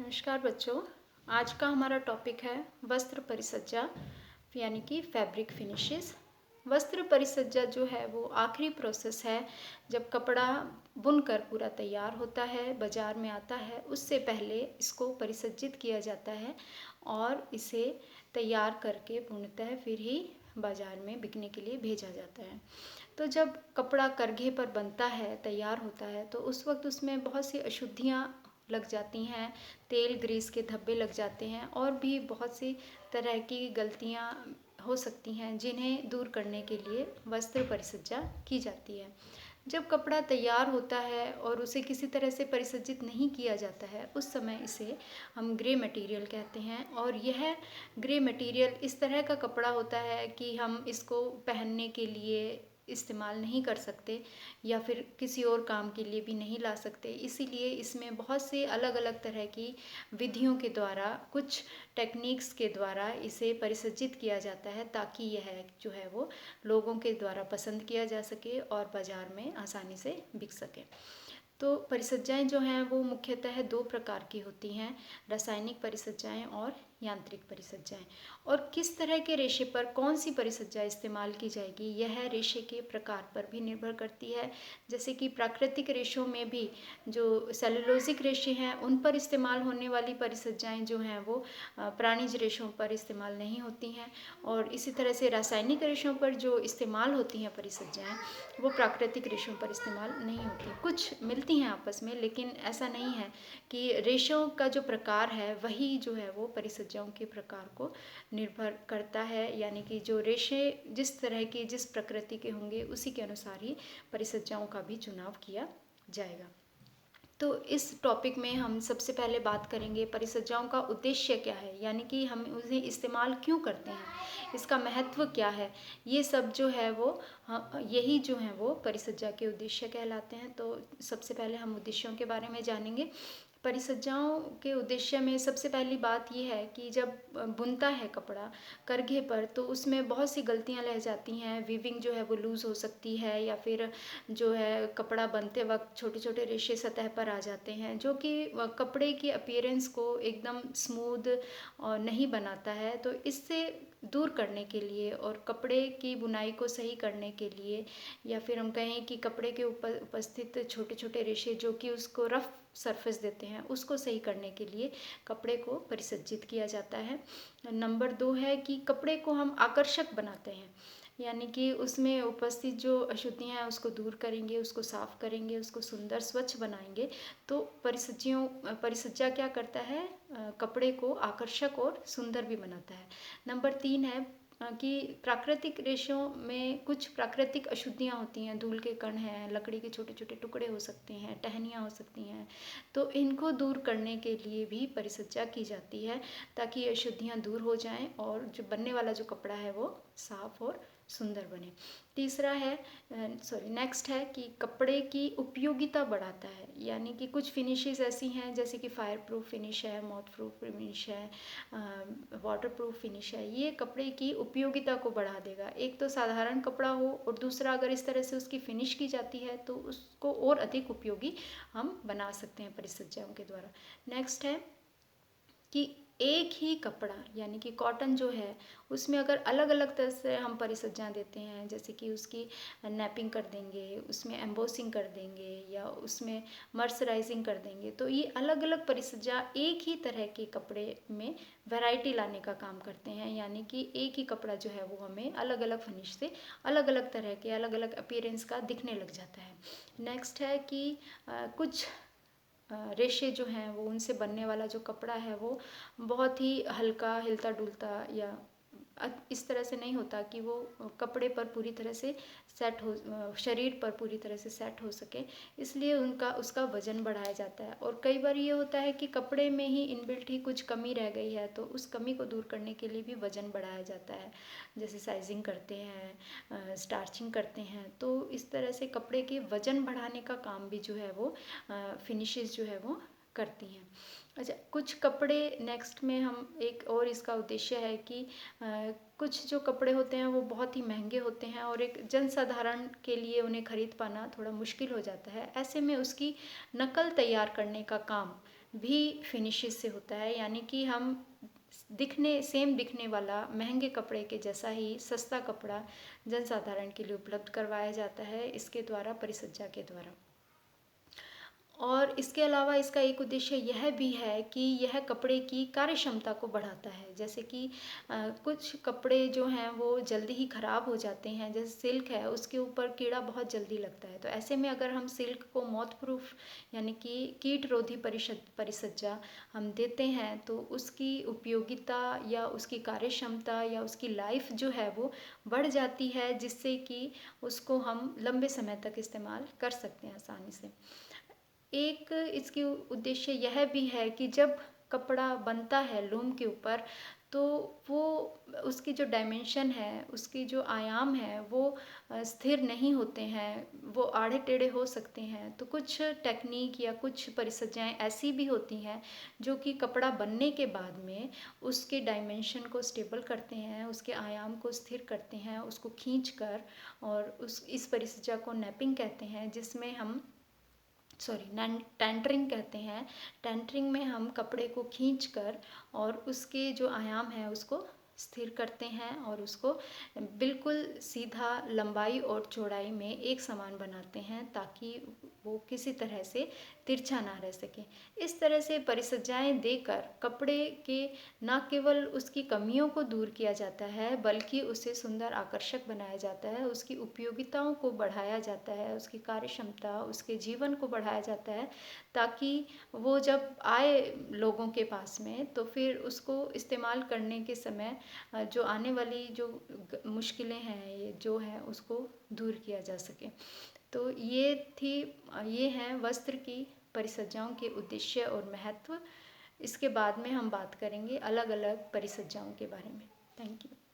नमस्कार बच्चों। आज का हमारा टॉपिक है वस्त्र परिसज्जा यानी कि फैब्रिक फिनिशेस। वस्त्र परिसज्जा जो है वो आखिरी प्रोसेस है जब कपड़ा बुनकर पूरा तैयार होता है, बाज़ार में आता है। उससे पहले इसको परिसज्जित किया जाता है और इसे तैयार करके पूर्णतः फिर ही बाज़ार में बिकने के लिए भेजा जाता है। तो जब कपड़ा करघे पर बनता है, तैयार होता है, तो उस वक्त उसमें बहुत सी अशुद्धियाँ लग जाती हैं, तेल ग्रीस के धब्बे लग जाते हैं और भी बहुत सी तरह की गलतियाँ हो सकती हैं जिन्हें दूर करने के लिए वस्त्र परिसज्जा की जाती है। जब कपड़ा तैयार होता है और उसे किसी तरह से परिसज्जित नहीं किया जाता है, उस समय इसे हम ग्रे मटेरियल कहते हैं। और यह ग्रे मटेरियल इस तरह का कपड़ा होता है कि हम इसको पहनने के लिए इस्तेमाल नहीं कर सकते या फिर किसी और काम के लिए भी नहीं ला सकते। इसीलिए इसमें बहुत से अलग अलग तरह की विधियों के द्वारा, कुछ टेक्निक्स के द्वारा इसे परिसज्जित किया जाता है ताकि यह जो है वो लोगों के द्वारा पसंद किया जा सके और बाज़ार में आसानी से बिक सके। तो परिसज्जाएं जो हैं वो मुख्यतः दो प्रकार की होती हैं, रासायनिक परिसज्जाएं और यांत्रिक परिसज्जाएं। और किस तरह के रेशे पर कौन सी परिसज्जा इस्तेमाल की जाएगी यह रेशे के प्रकार पर भी निर्भर करती है। जैसे कि प्राकृतिक रेशों में भी जो सेलुलोजिक रेशे हैं उन पर इस्तेमाल होने वाली परिसज्जाएं जो हैं वो प्राणिज रेशों पर इस्तेमाल नहीं होती हैं। और इसी तरह से रासायनिक रेशों पर जो इस्तेमाल होती हैं परिसज्जाएं वो प्राकृतिक रेशों पर इस्तेमाल नहीं होती। कुछ मिलती हैं आपस में, लेकिन ऐसा नहीं है कि रेशों का जो प्रकार है वही जो है वो परिसज्जाओं के प्रकार को निर्भर करता है। यानी कि जो रेशे जिस तरह के, जिस प्रकृति के होंगे उसी के अनुसार ही परिसज्जाओं का भी चुनाव किया जाएगा। तो इस टॉपिक में हम सबसे पहले बात करेंगे परिसज्जाओं का उद्देश्य क्या है, यानी कि हम उसे इस्तेमाल क्यों करते हैं, इसका महत्व क्या है। ये सब जो है वो यही जो है वो परिसज्जा के उद्देश्य कहलाते हैं। तो सबसे पहले हम उद्देश्यों के बारे में जानेंगे। परिसज्जाओं के उद्देश्य में सबसे पहली बात यह है कि जब बुनता है कपड़ा करघे पर तो उसमें बहुत सी गलतियां रह जाती हैं। वीविंग जो है वो लूज़ हो सकती है या फिर जो है कपड़ा बनते वक्त छोटे छोटे रेशे सतह पर आ जाते हैं जो कि कपड़े की अपीयरेंस को एकदम स्मूथ नहीं बनाता है। तो इससे दूर करने के लिए और कपड़े की बुनाई को सही करने के लिए, या फिर हम कहें कि कपड़े के ऊपर उपस्थित छोटे छोटे रेशे जो कि उसको रफ सरफेस देते हैं उसको सही करने के लिए कपड़े को परिसज्जित किया जाता है। नंबर 2 है कि कपड़े को हम आकर्षक बनाते हैं, यानी कि उसमें उपस्थित जो अशुद्धियाँ हैं उसको दूर करेंगे, उसको साफ करेंगे, उसको सुंदर स्वच्छ बनाएंगे। तो परिसज्जा क्या करता है, कपड़े को आकर्षक और सुंदर भी बनाता है। नंबर 3 है कि प्राकृतिक रेशों में कुछ प्राकृतिक अशुद्धियाँ होती हैं, धूल के कण हैं, लकड़ी के छोटे छोटे टुकड़े हो सकते हैं, टहनियाँ हो सकती हैं। तो इनको दूर करने के लिए भी परिसज्जा की जाती है ताकि अशुद्धियाँ दूर हो जाएं और जो बनने वाला जो कपड़ा है वो साफ और सुंदर बने। तीसरा है नेक्स्ट है कि कपड़े की उपयोगिता बढ़ाता है, यानी कि कुछ फिनिशेस ऐसी हैं जैसे कि फायर प्रूफ फिनिश है, मॉथ प्रूफ फिनिश है, वाटर प्रूफ फिनिश है। ये कपड़े की उपयोगिता को बढ़ा देगा। एक तो साधारण कपड़ा हो और दूसरा अगर इस तरह से उसकी फिनिश की जाती है तो उसको और अधिक उपयोगी हम बना सकते हैं परिसज्जाओं के द्वारा। नेक्स्ट है कि एक ही कपड़ा यानी कि कॉटन जो है उसमें अगर अलग अलग तरह से हम परिसज्जा देते हैं, जैसे कि उसकी नैपिंग कर देंगे, उसमें एम्बोसिंग कर देंगे या उसमें मर्सराइजिंग कर देंगे, तो ये अलग अलग परिसज्जा एक ही तरह के कपड़े में वैरायटी लाने का काम करते हैं। यानी कि एक ही कपड़ा जो है वो हमें अलग अलग फिनिश से, अलग अलग तरह के, अलग अलग अपीयरेंस का दिखने लग जाता है। नेक्स्ट है कि कुछ रेशे जो हैं वो, उनसे बनने वाला जो कपड़ा है वो बहुत ही हल्का, हिलता डुलता या इस तरह से नहीं होता कि वो कपड़े पर पूरी तरह से सेट हो, शरीर पर पूरी तरह से सेट हो सके। इसलिए उसका वज़न बढ़ाया जाता है। और कई बार ये होता है कि कपड़े में ही इनबिल्ट ही कुछ कमी रह गई है तो उस कमी को दूर करने के लिए भी वज़न बढ़ाया जाता है, जैसे साइजिंग करते हैं, स्टार्चिंग करते हैं। तो इस तरह से कपड़े के वज़न बढ़ाने का काम भी जो है वो फिनिशेस जो है वो करती हैं। अच्छा, कुछ कपड़े नेक्स्ट में हम एक और इसका उद्देश्य है कि कुछ जो कपड़े होते हैं वो बहुत ही महंगे होते हैं और एक जनसाधारण के लिए उन्हें खरीद पाना थोड़ा मुश्किल हो जाता है। ऐसे में उसकी नकल तैयार करने का काम भी फिनिशेस से होता है, यानी कि हम सेम दिखने वाला महंगे कपड़े के जैसा ही सस्ता कपड़ा जनसाधारण के लिए उपलब्ध करवाया जाता है इसके द्वारा, परिसज्जा के द्वारा। और इसके अलावा इसका एक उद्देश्य यह भी है कि यह कपड़े की कार्य क्षमता को बढ़ाता है। जैसे कि कुछ कपड़े जो हैं वो जल्दी ही ख़राब हो जाते हैं, जैसे सिल्क है उसके ऊपर कीड़ा बहुत जल्दी लगता है, तो ऐसे में अगर हम सिल्क को मॉथ प्रूफ यानी कि कीट रोधी परिसज्जा हम देते हैं तो उसकी उपयोगिता या उसकी कार्य क्षमता या उसकी लाइफ जो है वो बढ़ जाती है, जिससे कि उसको हम लंबे समय तक इस्तेमाल कर सकते हैं आसानी से। एक इसकी उद्देश्य यह भी है कि जब कपड़ा बनता है लूम के ऊपर तो वो उसकी जो डायमेंशन है, उसकी जो आयाम है वो स्थिर नहीं होते हैं, वो आड़े टेढ़े हो सकते हैं। तो कुछ टेक्निक या कुछ परिसज्जाएं ऐसी भी होती हैं जो कि कपड़ा बनने के बाद में उसके डायमेंशन को स्टेबल करते हैं, उसके आयाम को स्थिर करते हैं, उसको खींच कर, और इस परिसज्जा को नैपिंग कहते हैं, जिसमें हम टेंटरिंग कहते हैं। टेंटरिंग में हम कपड़े को खींच कर और उसके जो आयाम है उसको स्थिर करते हैं और उसको बिल्कुल सीधा लंबाई और चौड़ाई में एक समान बनाते हैं, ताकि वो किसी तरह से तिरछा ना रह सके। इस तरह से परिसज्जाएं देकर कपड़े के न केवल उसकी कमियों को दूर किया जाता है, बल्कि उसे सुंदर आकर्षक बनाया जाता है, उसकी उपयोगिताओं को बढ़ाया जाता है, उसकी कार्य क्षमता, उसके जीवन को बढ़ाया जाता है, ताकि वो जब आए लोगों के पास में तो फिर उसको इस्तेमाल करने के समय जो आने वाली जो मुश्किलें हैं ये जो है उसको दूर किया जा सके। तो ये हैं वस्त्र की परिसज्जाओं के उद्देश्य और महत्व। इसके बाद में हम बात करेंगे अलग अलग परिसज्जाओं के बारे में। Thank you.